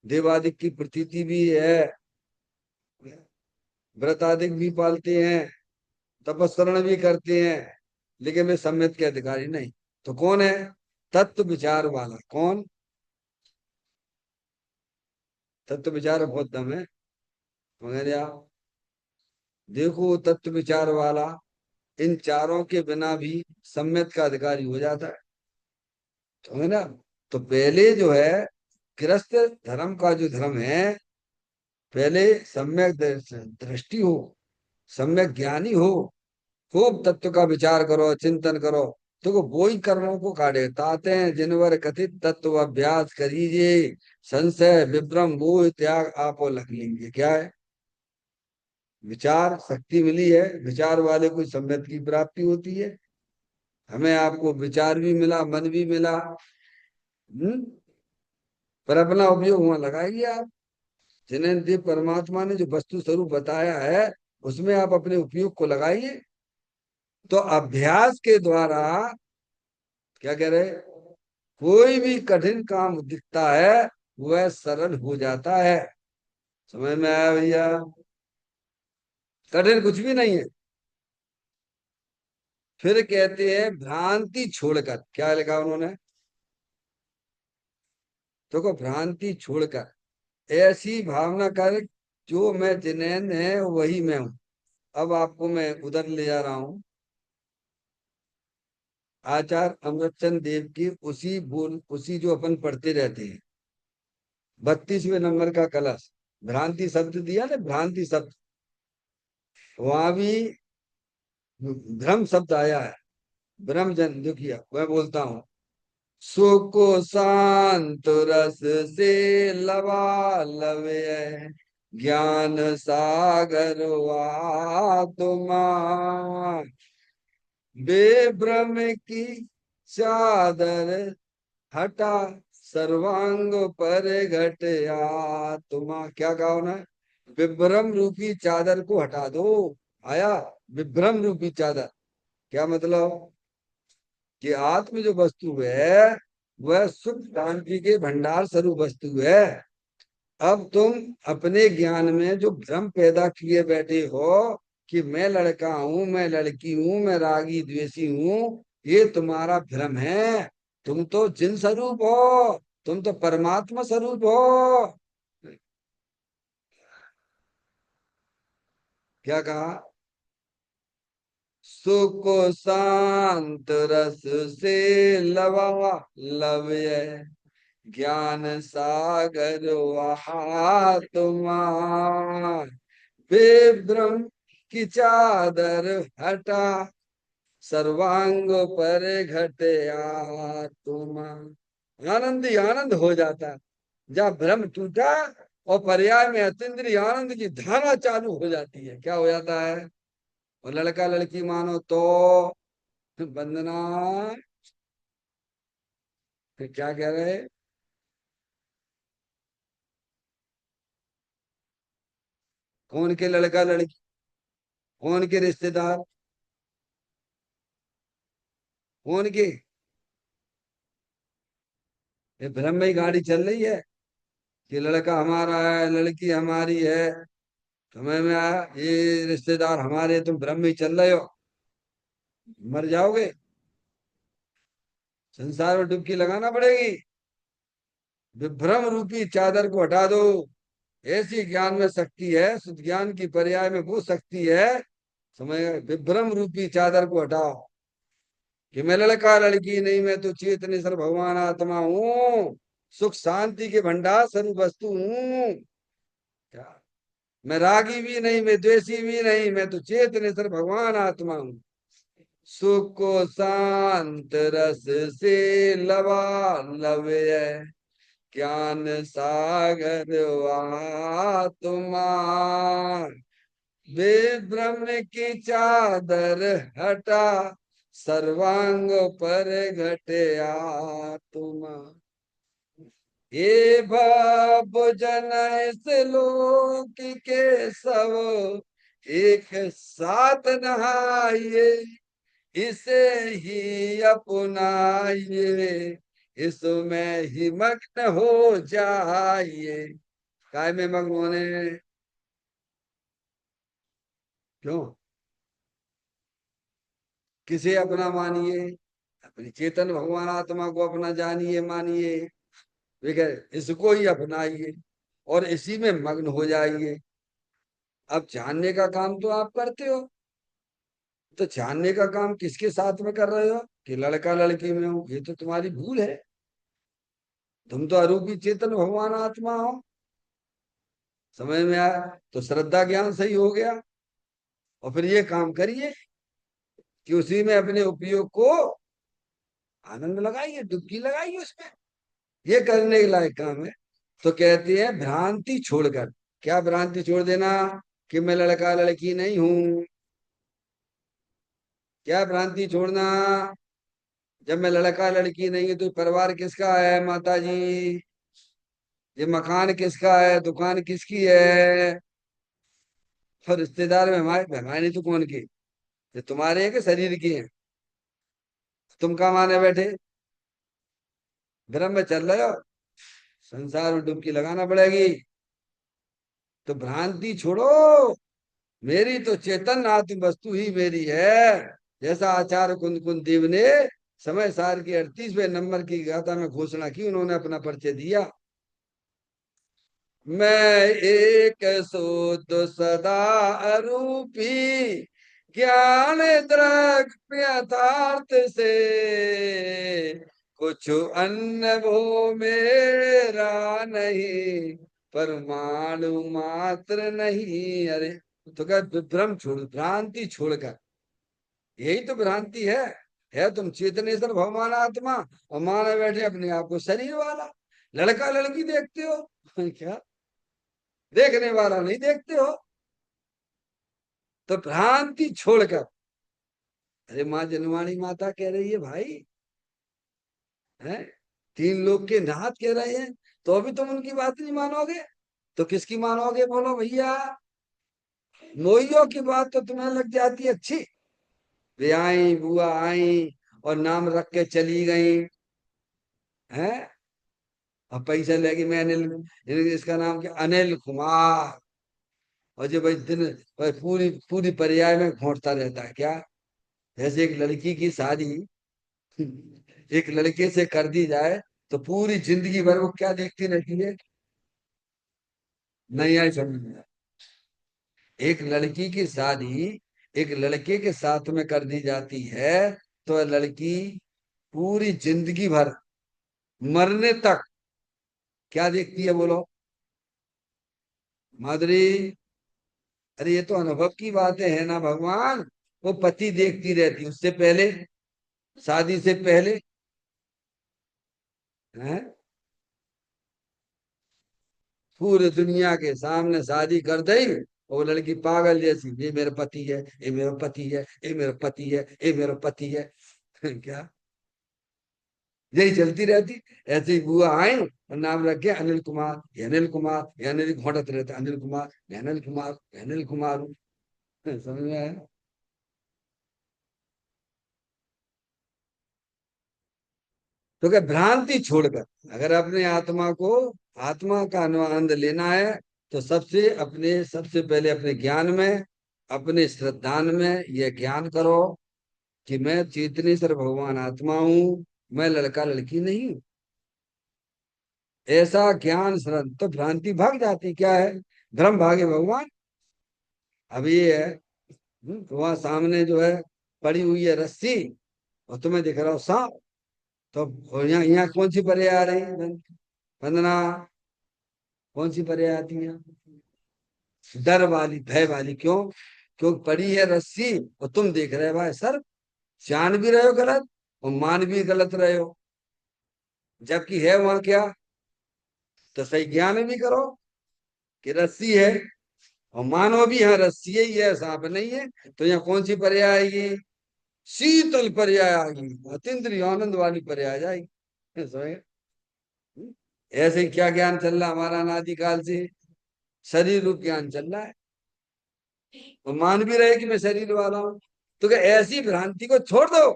देवादिक की प्रतीति भी है, व्रत आदि भी पालते हैं, तपस्करण भी करते हैं, लेकिन वे सम्यक के अधिकारी नहीं। तो कौन है? तत्व विचार वाला। कौन? तत्व विचार बहुत दम है, मगर यार देखो तत्व विचार वाला इन चारों के बिना भी सम्यक का अधिकारी हो जाता है, समझे ना? तो पहले जो है गृहस्थ धर्म का जो धर्म है, पहले सम्यक दृष्टि हो, सम्यक ज्ञानी हो, खूब तत्व का विचार करो, चिंतन करो, तो वो ही कर्मों को काटे। ताते हैं जिनवर कथित तत्व अभ्यास करीजिए, संशय विभ्रम मोह त्याग आपो लख लेंगे। क्या है? विचार शक्ति मिली है, विचार वाले को सम्यक की प्राप्ति होती है। हमें आपको विचार भी मिला, मन भी मिला, हम्म, पर अपना उपयोग वहां लगाएंगे आप, जिन्हें देव परमात्मा ने जो वस्तु स्वरूप बताया है, उसमें आप अपने उपयोग को लगाइए। तो अभ्यास के द्वारा, क्या कह रहे, कोई भी कठिन काम दिखता है वह सरल हो जाता है। समझ में आया भैया? कठिन कुछ भी नहीं है। फिर कहते हैं भ्रांति छोड़कर, क्या लिखा उन्होंने? देखो, भ्रांति छोड़कर ऐसी भावना कर जो मैं जिनेंद है वही मैं हूं। अब आपको मैं उधर ले जा रहा हूं, आचार्य अमृतचंद देव की उसी बोल, उसी जो अपन पढ़ते रहते हैं, 32वें नंबर का कलश। भ्रांति शब्द दिया ना, भ्रांति शब्द, वहां भी भ्रम शब्द आया है। भ्रम जन दुखिया, मैं बोलता हूँ। सुको शांत रस से लबालवे, ज्ञान सागर तुमा, बेभ्रम की चादर हटा, सर्वांग पर घटया तुमा। क्या कहा ना? विभ्रम रूपी चादर को हटा दो। आया? विभ्रम रूपी चादर, क्या मतलब? कि आत्म जो वस्तु है वह सुख शांति के भंडार स्वरूप वस्तु है। अब तुम अपने ज्ञान में जो भ्रम पैदा किए बैठे हो कि मैं लड़का हूं, मैं लड़की हूं, मैं रागी द्वेषी हूं, ये तुम्हारा भ्रम है। तुम तो जिन स्वरूप हो, तुम तो परमात्मा स्वरूप हो। क्या कहा? सुख शांत रस से लवा लवय, ज्ञान सागर वहा तुम्हार, बेभ्रम की चादर हटा, सर्वांग पर घटया तुम। आनंद ही आनंद हो जाता है। जहाँ भ्रम टूटा और पर्याय में अतीन्द्रिय आनंद की धारा चालू हो जाती है, क्या हो जाता है? और लड़का लड़की मानो तो वंदना, फिर क्या कह रहे? कौन के लड़का लड़की? कौन के रिश्तेदार? कौन के? ये भ्रम में ही गाड़ी चल रही है कि लड़का हमारा है, लड़की हमारी है। समझ में आया? ये रिश्तेदार हमारे, तुम भ्रम में ही चल रहे हो, मर जाओगे। संसार में डुबकी लगाना पड़ेगी। विभ्रम रूपी चादर को हटा दो। ऐसी ज्ञान में शक्ति है, शुद्ध ज्ञान की पर्याय में वो शक्ति है। समझ गए? विभ्रम रूपी चादर को हटाओ कि मैं लड़का लड़की नहीं, मैं तो चेतनेश्वर भगवान आत्मा हूँ, सुख शांति के भंडार स्वरूप वस्तु हूँ। क्या? मैं रागी भी नहीं, मैं द्वेषी भी नहीं, मैं तो चेतनेश्वर भगवान आत्मा हूँ। सुख को शांत रस से लवा लवय, ज्ञान सागर वहा तुम्हार, विभ्रम की चादर हटा, सर्वांग पर घटया तुम। ये भजन इस लोक के सब एक साथ नहाइए, इसे ही अपनाइए, इसमें ही मग्न हो जाइए। काय में मग्न होने? क्यों? किसे अपना मानिए? अपनी चेतन भगवान आत्मा को अपना जानिए, मानिए। वे कहे इसको ही अपनाइए और इसी में मग्न हो जाइए। अब जानने का काम तो आप करते हो, तो जानने का काम किसके साथ में कर रहे हो कि लड़का लड़की में हो? ये तो तुम्हारी भूल है। तुम तो अरूपी चेतन भगवान आत्मा हो। समझ में आया? तो श्रद्धा ज्ञान सही हो गया। और फिर ये काम करिए कि उसी में अपने उपयोग को आनंद लगाइए, डुबकी लगाइए उसमें। ये करने के लायक काम है। तो कहती है भ्रांति छोड़कर। क्या भ्रांति छोड़ देना? कि मैं लड़का लड़की नहीं हूं। क्या भ्रांति छोड़ना? जब मैं लड़का लड़की नहीं है तो परिवार किसका है माता जी? ये मकान किसका है? दुकान किसकी है? और रिश्तेदार में हमारे, हमारे तो कौन की? ये तुम्हारे हैं कि शरीर की है? तुम कहाँ माने बैठे? भ्रम में चल रहे हो, संसार में डुबकी लगाना पड़ेगी। तो भ्रांति छोड़ो, मेरी तो चेतन आत्म वस्तु ही मेरी है। जैसा आचार्य कुंद कुंद देव ने समय सार की 38वें नंबर की गाथा में घोषणा की, उन्होंने अपना परिचय दिया। मैं एक शुद्ध सदा अरूपी ज्ञान द्रव्य यथार्थ से, कुछ अन्न वो मेरा नहीं, परमाणु मात्र नहीं। अरे तो क्या भ्रम छोड़, भ्रांति छोड़कर, यही तो भ्रांति है तुम चेतनेश्वर भगवान आत्मा और माने बैठे अपने आप को शरीर वाला। लड़का लड़की देखते हो क्या, देखने वाला नहीं देखते हो। तो भ्रांति छोड़कर, अरे माँ जनवाणी माता कह रही है भाई, है तीन लोग के नाथ कह रहे हैं, तो अभी तुम उनकी बात नहीं मानोगे तो किसकी मानोगे बोलो भैया। मोइयों की बात तो तुम्हें लग जाती है अच्छी, वे आई बुआ आई और नाम रख के चली गई, है और पैसा लेके मैं अनिल, इसका नाम क्या, अनिल कुमार। और जो भाई दिन भाई पूरी पूरी पर्याय में घोंटता रहता है क्या। जैसे एक लड़की की शादी एक लड़के से कर दी जाए तो पूरी जिंदगी भर वो क्या देखती रहती है, नहीं आई समझ में। एक लड़की की शादी एक लड़के के साथ में कर दी जाती है तो लड़की पूरी जिंदगी भर मरने तक क्या देखती है बोलो माधुरी। अरे ये तो अनुभव की बातें है ना भगवान। वो पति देखती रहती उससे पहले, शादी से पहले, है पूरी दुनिया के सामने शादी कर दी। वो लड़की पागल जैसी, ये मेरा पति है, ये मेरा पति है, ये मेरा पति है, ये मेरा पति है क्या, यही चलती रहती। ऐसे ही बुआ आए और नाम रख के अनिल कुमार, ये अनिल कुमार, ये अनिल घोटत रहते अनिल कुमार, ये अनिल कुमार, ये अनिल कुमार हूँ। समझ में आया। तो क्या भ्रांति छोड़कर अगर अपने आत्मा को, आत्मा का आनंद लेना है तो सबसे पहले अपने ज्ञान में, अपने श्रद्धान में यह ज्ञान करो कि मैं चेतनेश्वर भगवान आत्मा हूं, मैं लड़का लड़की नहीं हूं। ऐसा ज्ञान श्रद्धा तो भ्रांति भाग जाती, क्या है भ्रम भागे भगवान। अब ये है, वहां सामने जो है पड़ी हुई है रस्सी और तुम्हें दिख रहा हो सांप। तो यहाँ यहाँ कौन सी परे आ रही है वंदना, कौन सी परे आती है, डर वाली भय वाली। क्यों, क्योंकि पड़ी है रस्सी और तुम देख रहे हो भाई सर, जान भी रहे हो गलत और मान भी गलत रहे हो, जबकि है वहां क्या, तो सही ज्ञान भी करो कि रस्सी है और मानो भी यहाँ रस्सी ही है सांप नहीं है। तो यहाँ कौन सी पर्याय आएगी, शीतल पर्याय आएगी, अतीन्द्रिय आनंद वाली पर्याय जाएगी। समझे? ऐसे ही क्या ज्ञान चल रहा हमारा अनादिकाल से, शरीर रूप ज्ञान चल रहा है और मान भी रहे कि मैं शरीर वाला हूं। तो क्या ऐसी भ्रांति को छोड़ दो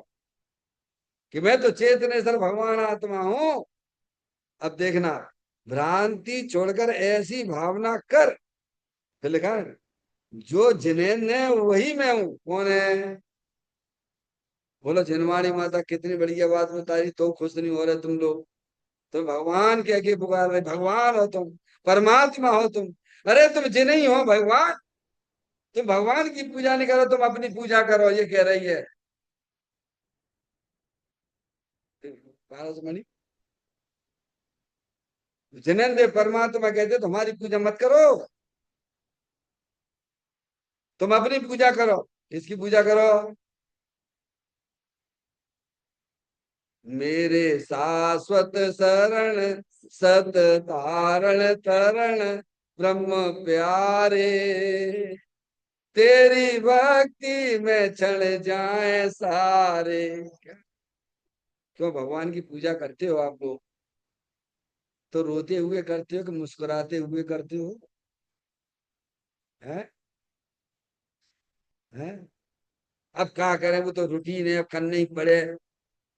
कि मैं तो चेतनेश्वर भगवान आत्मा हूं। अब देखना, भ्रांति छोड़कर ऐसी भावना कर, फिर लिखा है जो जिनेन्द्र है वही मैं हूं। कौन है बोलो, जिनवाणी माता कितनी बढ़िया बात बताई, तो खुश नहीं हो रहे तुम लोग। तुम भगवान कह के पुकार रहे, भगवान हो तुम, परमात्मा हो तुम। अरे तुम जिन ही हो भगवान, तुम भगवान की पूजा नहीं करो, तुम अपनी पूजा करो, ये कह रही है पारस मणि। जिनेन्द्र परमात्मा कहते तुम्हारी पूजा मत करो, तुम अपनी पूजा करो। किसकी पूजा करो, मेरे शाश्वत शरण सत तारण तरण ब्रह्म प्यारे, तेरी भक्ति में क्षण जाए सारे। क्यों भगवान की पूजा करते हो आप लोग, तो रोते हुए करते हो कि मुस्कुराते हुए करते हो, हैं हैं अब क्या करें, वो तो रूटीन है, अब करने ही पड़े।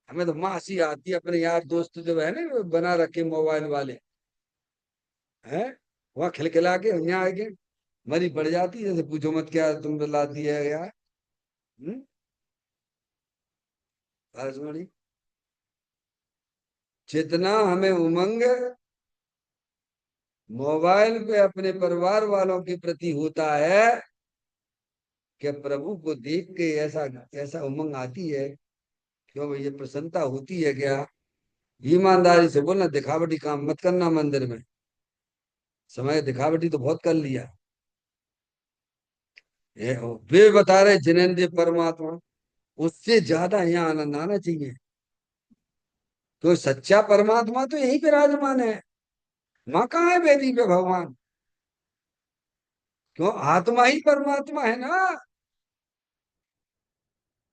हमें तो हंसी आती है, अपने यार दोस्त जो है ना वो बना रखे मोबाइल वाले हैं, वहां खिलखिला के यहाँ आके मरी पड़ जाती है, जैसे पूछो मत क्या तुम लाती है यार। हम्म। आजमनी, जितना हमें उमंग मोबाइल पे अपने परिवार वालों के प्रति होता है, कि प्रभु को देख के ऐसा ऐसा उमंग आती है, क्यों भाई ये प्रसन्नता होती है क्या। ईमानदारी से बोलना, दिखावटी काम मत करना मंदिर में। समय दिखावटी तो बहुत कर लिया। ये वे बता रहे जिनेंद्र परमात्मा, उससे ज्यादा यहाँ आनंद आना चाहिए। तो सच्चा परमात्मा तो यही विराजमान है। वहां कहाँ है वेदी पे भगवान। क्यों, आत्मा ही परमात्मा है ना।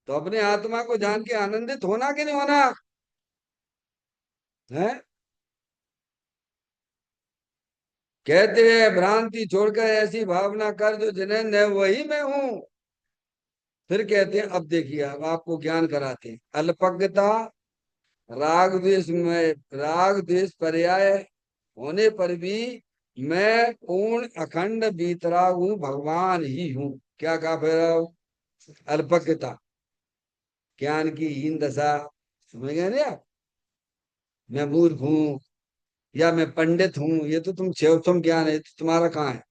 तो अपने आत्मा को जान के आनंदित होना कि नहीं होना है। कहते हैं भ्रांति छोड़कर ऐसी भावना कर जो जिनेंद्र है वही मैं हूं। फिर कहते हैं, अब देखिए अब आपको ज्ञान कराते हैं। अल्पज्ञता, राग द्वेष में, राग द्वेष पर्याय होने पर भी मैं पूर्ण अखंड वीतराग हूँ, भगवान ही हूँ। क्या कहा फिर। अल्पज्ञता, ज्ञान की हीन दशा, समझ गए ना आप। मैं मूर्ख हूँ या मैं पंडित हूँ, ये तो तुम छेवछम ज्ञान है, तो तुम्हारा कहाँ है।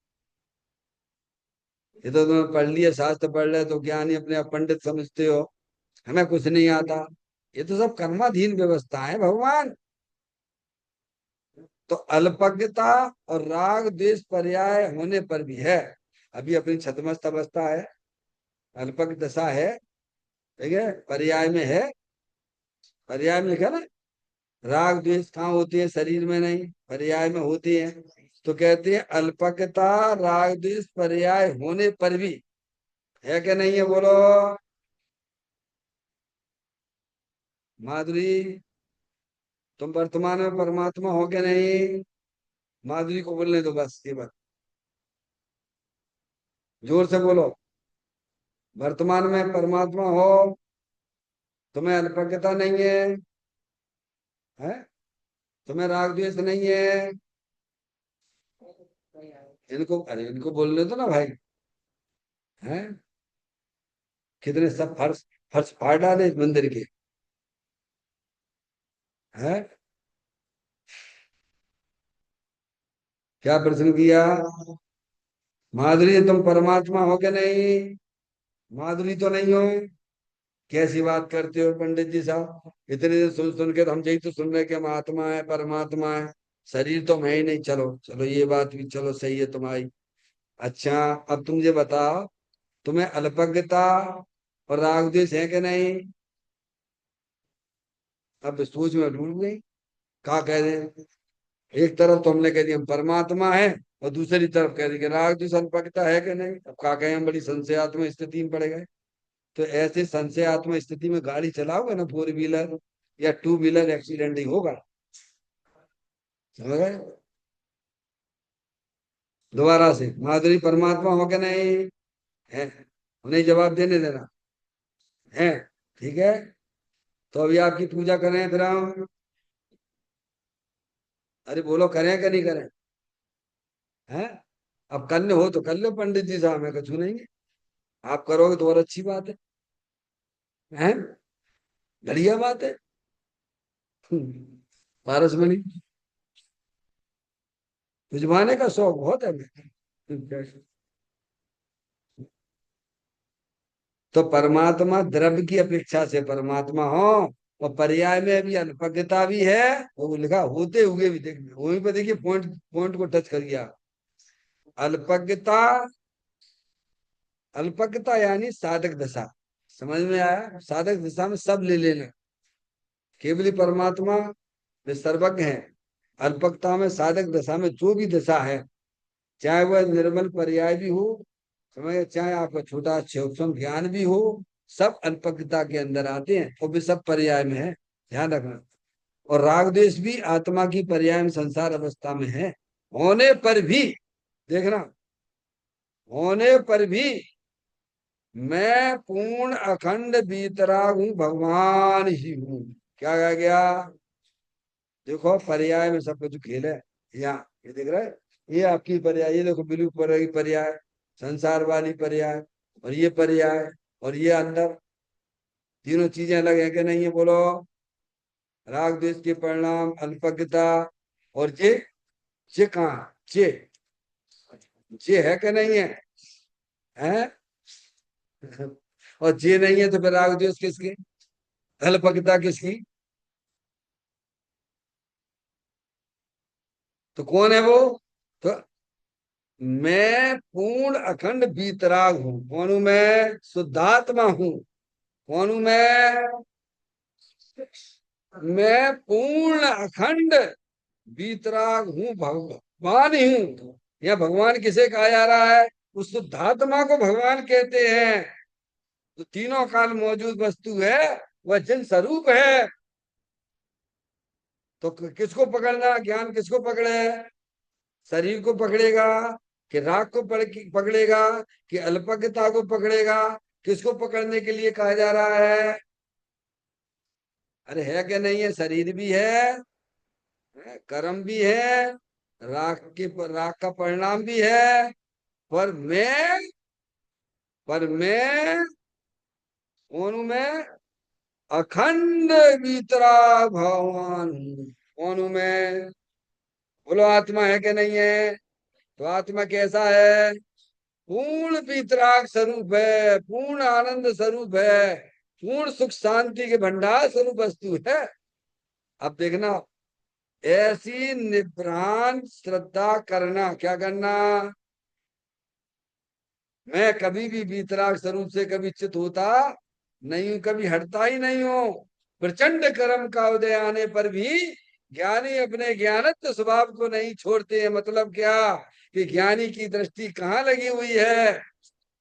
ये तो तुम्हें पढ़ लिया, शास्त्र पढ़ ले तो ज्ञान ही अपने आप पंडित समझते हो। हमें कुछ नहीं आता। ये तो सब कर्माधीन व्यवस्था है भगवान। तो अल्पज्ञता और राग द्वेष पर्याय होने पर भी है, अभी अपनी छदमस्त अवस्था है, अल्पज्ञ दशा है, ठीक है, पर्याय में है। पर्याय में लिखा ना, राग द्वेष कहाँ होती है, शरीर में नहीं, पर्याय में होती है। तो कहते हैं अल्पज्ञता राग द्वेष पर्याय होने पर भी है कि नहीं है, बोलो माधुरी। तुम वर्तमान में परमात्मा हो के नहीं। माधुरी को बोलने दो बस, ये बात जोर से बोलो। वर्तमान में परमात्मा हो, तुम्हें अल्पज्ञता नहीं है, है, तुम्हें राग द्वेष नहीं है। इनको, अरे इनको बोलने दो ना भाई। हैं, कितने सब फर्श, फर्श फाड़ डाले इस मंदिर के। हैं, क्या प्रश्न किया। माधुरी तुम परमात्मा हो के नहीं। माधुरी तो नहीं हो। कैसी बात करते हो पंडित जी साहब, इतने दिन सुन सुन के तो हम यही तो सुन रहे कि हम आत्मा है परमात्मा है, शरीर तो मैं ही नहीं। चलो चलो ये बात भी चलो सही है तुम्हारी। अच्छा, अब तुम ये बताओ, तुम्हें अल्पज्ञता और राग द्वेष है कि नहीं। अब सोच में डूब गई। कहा कह रहे, एक तरफ तो हमने कह दिया हम परमात्मा है, और दूसरी तरफ कह दी कि राग द्वेष अल्पज्ञता है कि नहीं। अब कहा कहें, हम बड़ी संशयात्मक स्थिति में पड़ गए। तो ऐसे संशयात्मक स्थिति में गाड़ी चलाओगे ना, फोर व्हीलर या टू व्हीलर, एक्सीडेंट ही होगा। समझ गए। दोबारा से, माधुरी परमात्मा हो के नहीं है, उन्हें जवाब देने देना है। ठीक है, तो अभी आपकी पूजा करें फिर हम। अरे बोलो, करें कि नहीं करें। हैं, अब करने हो तो कर लो पंडित जी साहब, मैं कुछ नहीं। आप करोगे तो और अच्छी बात है। हैं, बढ़िया बात है। पारस मणि भिजवाने का शौक बहुत है हमें। तो परमात्मा द्रव्य की अपेक्षा से परमात्मा हो, और पर्याय में भी अल्पज्ञता भी है। वो लिखा होते हुए भी, देख वहीं पर देखिए, पॉइंट पॉइंट को टच कर गया। अल्पज्ञता, अल्पज्ञता यानी साधक दशा। समझ में आया, साधक दशा में सब ले लेना। केवली परमात्मा वे सर्वज्ञ है। अल्पज्ञता में साधक दशा में जो भी दशा है, चाहे वह निर्मल पर्याय भी हो, समझ, चाहे आपका छोटा सूक्ष्म ज्ञान भी हो, सब अल्पज्ञता के अंदर आते हैं, और वे सब पर्याय में है। ध्यान रखना। और राग द्वेष भी आत्मा की पर्याय में संसार अवस्था में है, होने पर भी, देखना, होने पर भी मैं पूर्ण अखंड वीतराग हूं, भगवान ही हूं। क्या कहा गया? देखो पर्याय में सब कुछ खेल है। यहाँ ये देख रहे हैं, ये आपकी पर्याय, ये देखो ब्लू पर की पर्याय, संसार वाली पर्याय, और ये पर्याय, और ये अंदर, तीनों चीजें अलग है कि नहीं है? बोलो। राग द्वेष के परिणाम, अल्पज्ञता, और ये कहाँ ये है कि नहीं है? हैं? और ये नहीं है तो फिर राग द्वेष किसकी, अल्पज्ञता किसकी? तो कौन है वो? तो मैं पूर्ण अखंड वीतराग हूं। कौन हूं मैं? शुद्धात्मा हूं। कौन हूं मैं पूर्ण अखंड वीतराग हूं, भगवान ही हूं। यह भगवान किसे कहा जा रहा है? उस शुद्धात्मा को भगवान कहते हैं। तो तीनों काल मौजूद वस्तु है, वह जिन स्वरूप है। तो किसको पकड़ना? ज्ञान किसको पकड़े? शरीर को पकड़ेगा कि राग को पकड़ेगा कि अल्पज्ञता को पकड़ेगा? किसको पकड़ने के लिए कहा जा रहा है? अरे है कि नहीं है? शरीर भी कर्म भी है, राग का परिणाम भी है। पर मैं कौन हूं? मैं अखंड वीतराग भगवान हूं। कौन हूं मैं? बोलो, आत्मा है कि नहीं है? तो आत्मा कैसा है? पूर्ण वीतराग स्वरूप है, पूर्ण आनंद स्वरूप है, पूर्ण सुख शांति के भंडार स्वरूप वस्तु है। अब देखना, ऐसी निभ्रांत श्रद्धा करना, क्या करना? मैं कभी भी वीतराग स्वरूप से कभी च्युत होता नहीं हूं, कभी हटता ही नहीं हूं। प्रचंड कर्म का उदय आने पर भी ज्ञानी अपने ज्ञानत्व स्वभाव को नहीं छोड़ते हैं। मतलब क्या? कि ज्ञानी की दृष्टि कहाँ लगी हुई है?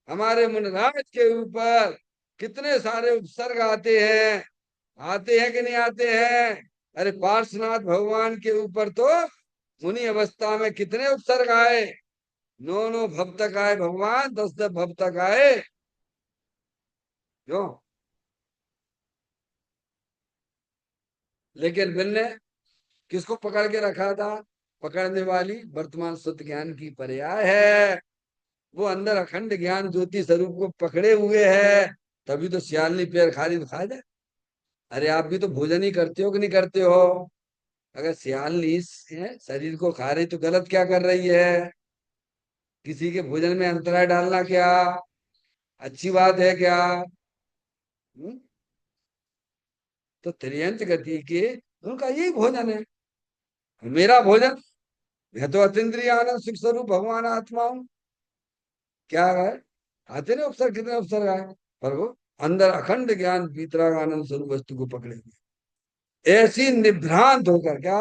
हमारे मुनराज के ऊपर कितने सारे उपसर्ग आते हैं कि नहीं आते हैं? अरे पार्श्वनाथ भगवान के ऊपर तो मुनि अवस्था में कितने उपसर्ग आए। नो नो भव तक आए भगवान, 10 10 भव तक आए। क्यों? लेकिन बिल ने किसको पकड़ के रखा था? पकड़ने वाली वर्तमान शुद्ध ज्ञान की पर्याय है। वो अंदर अखंड ज्ञान ज्योति स्वरूप को पकड़े हुए है। तभी तो सियालनी पैर खाली तो खा जाए। अरे आप भी तो भोजन ही करते हो कि नहीं करते हो? अगर सियालनी शरीर को खा रही तो गलत क्या कर रही है? किसी के भोजन में अंतराय डालना क्या अच्छी बात है क्या? हम्म? तो त्रियंत गति के उनका यही भोजन है। मेरा भोजन, मैं तो अतीन्द्रिय आनंद सुख स्वरूप भगवान आत्मा हूँ। क्या है? आते ना उपसर्ग, कितने उपसर्ग आए? पर वो अंदर अखंड ज्ञान वीतराग आनंद स्वरूप वस्तु को पकड़े हुए, ऐसी निभ्रांत होकर। क्या?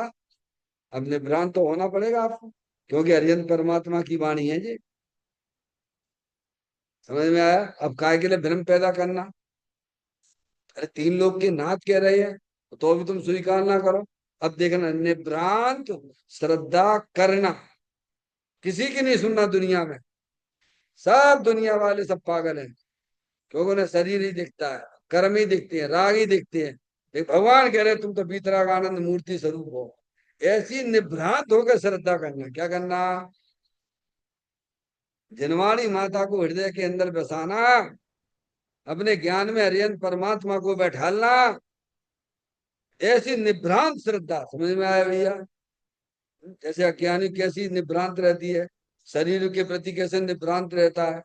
अब निभ्रांत तो होना पड़ेगा आपको, क्योंकि अरिहंत परमात्मा की वाणी है जी। समझ में आया? अब काय के लिए भ्रम पैदा करना? अरे तीन लोग के नाथ कह रहे हैं तो भी तुम स्वीकार ना करो। अब देखना, निभ्रांत श्रद्धा करना, किसी की नहीं सुनना दुनिया में। सब दुनिया वाले सब पागल हैं, क्योंकि उन्हें शरीर ही दिखता है, कर्म ही दिखते हैं, राग ही दिखते हैं। देख भगवान कह रहे तुम तो बीतराग आनंद मूर्ति स्वरूप हो। ऐसी निभ्रांत होकर श्रद्धा करना। क्या करना? जिनवाणी माता को हृदय के अंदर बसाना, अपने ज्ञान में हरियंत परमात्मा को बैठालना। ऐसी निभ्रांत श्रद्धा, समझ में आया भैया? जैसे अज्ञानी कैसी निभ्रांत रहती है, शरीर के प्रति कैसे निभ्रांत रहता है,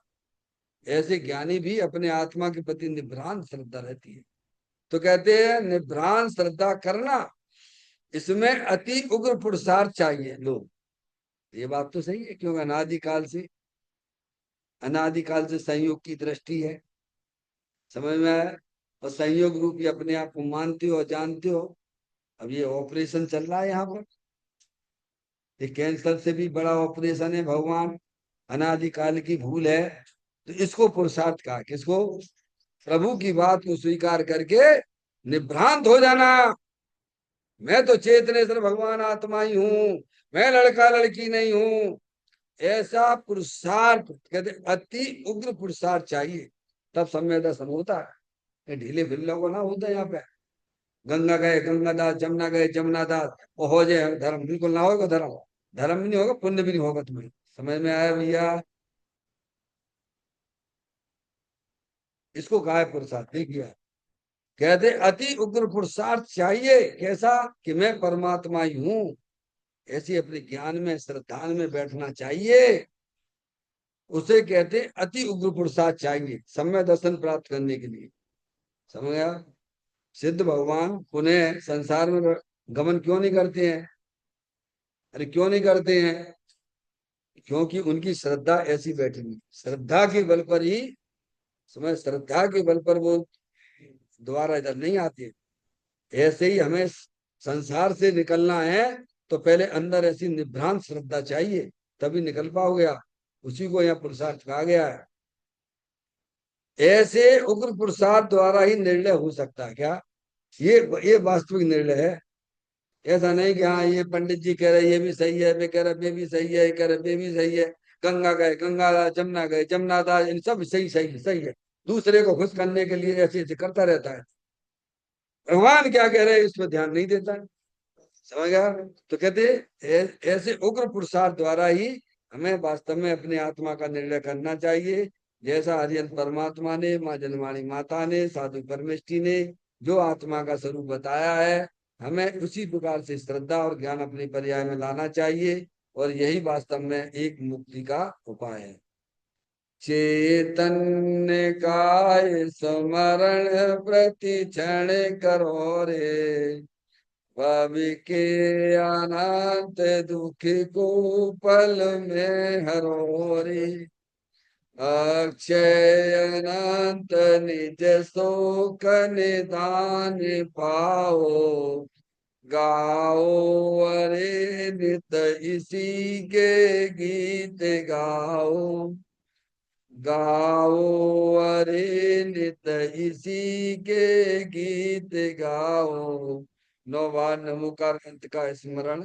ऐसे ज्ञानी भी अपने आत्मा के प्रति निभ्रांत श्रद्धा रहती है। तो कहते हैं निभ्रांत श्रद्धा करना, इसमें अति उग्र पुरुषार्थ चाहिए लोग। ये बात तो सही है, क्योंकि अनादिकाल से संयोग की दृष्टि है। समझ में आया? और संयोग रूपी अपने आप को मानते हो, जानते हो। अब ये ऑपरेशन चल रहा है यहाँ पर, ये कैंसर से भी बड़ा ऑपरेशन है भगवान, अनादिकाल की भूल है। तो इसको पुरुषार्थ कहा, किसको? प्रभु की बात को स्वीकार करके निभ्रांत हो जाना। मैं तो चेतनेश्वर भगवान आत्मा ही हूँ, मैं लड़का लड़की नहीं हूँ। ऐसा पुरुषार्थ, कहते अति उग्र पुरुषार्थ चाहिए, तब सम्य दर्शन होता है। ये ढीले फिल्लों को ना होता यहाँ पे। गंगा गए गंगादास, जमुना गए जमुनादास, वो हो जाए धर्म, बिल्कुल ना होगा धर्म। धर्म भी नहीं होगा, पुण्य भी नहीं होगा तुम्हें। समझ में आया भैया? इसको गाय पुरुषार्थ नहीं किया। कहते अति उग्र पुरुषार्थ चाहिए, कैसा? कि मैं परमात्मा ही हूं, ऐसी अपने ज्ञान में श्रद्धा में बैठना चाहिए। उसे कहते अति उग्र पुरुषार्थ चाहिए सम्यक दर्शन प्राप्त करने के लिए। समझ गया? सिद्ध भगवान पुनः संसार में गमन क्यों नहीं करते हैं? अरे क्यों नहीं करते हैं? क्योंकि उनकी श्रद्धा ऐसी बैठी हुई, श्रद्धा के बल पर ही, समझ, श्रद्धा के बल पर वो दोबारा इधर नहीं आते। ऐसे ही हमें संसार से निकलना है तो पहले अंदर ऐसी निभ्रांत श्रद्धा चाहिए, तभी निकल पाओगे आप। उसी को यहाँ पुरुषार्थ कहा गया है। ऐसे उग्र पुरुषार्थ द्वारा ही निर्णय हो सकता है क्या? ये वास्तविक निर्णय है। ऐसा नहीं कि हाँ ये पंडित जी कह रहे ये भी सही है, वे कह रहे वे भी सही है, ये कह रहे वे भी सही है। गंगा गए गंगा, जमुना गए जमुना था, इन सब सही सही सही है। दूसरे को खुश करने के लिए ऐसे ऐसे करता रहता है। भगवान क्या कह रहे हैं इस पर ध्यान नहीं देता है। समझ गया? तो कहते ऐसे उग्र पुरुषार्थ द्वारा ही हमें वास्तव में अपने आत्मा का निर्णय करना चाहिए। जैसा हरिहंस परमात्मा ने, माँ जनवाणी माता ने, साधु परमेष्ठी ने जो आत्मा का स्वरूप बताया है, हमें उसी प्रकार से श्रद्धा और ज्ञान अपने पर्याय में लाना चाहिए। और यही वास्तव में एक मुक्ति का उपाय है। चैतन्य काय स्मरण प्रति क्षण करो रे, भावी के अनंत दुख को पल में हरो रे। अक्षय अनंत निज शोक निदान पाओ, गाओ अरे नित इसी के गीत गाओ। गाओ अरे नित इसी के गीत गाओ। नौवा नमोकार अंत का स्मरण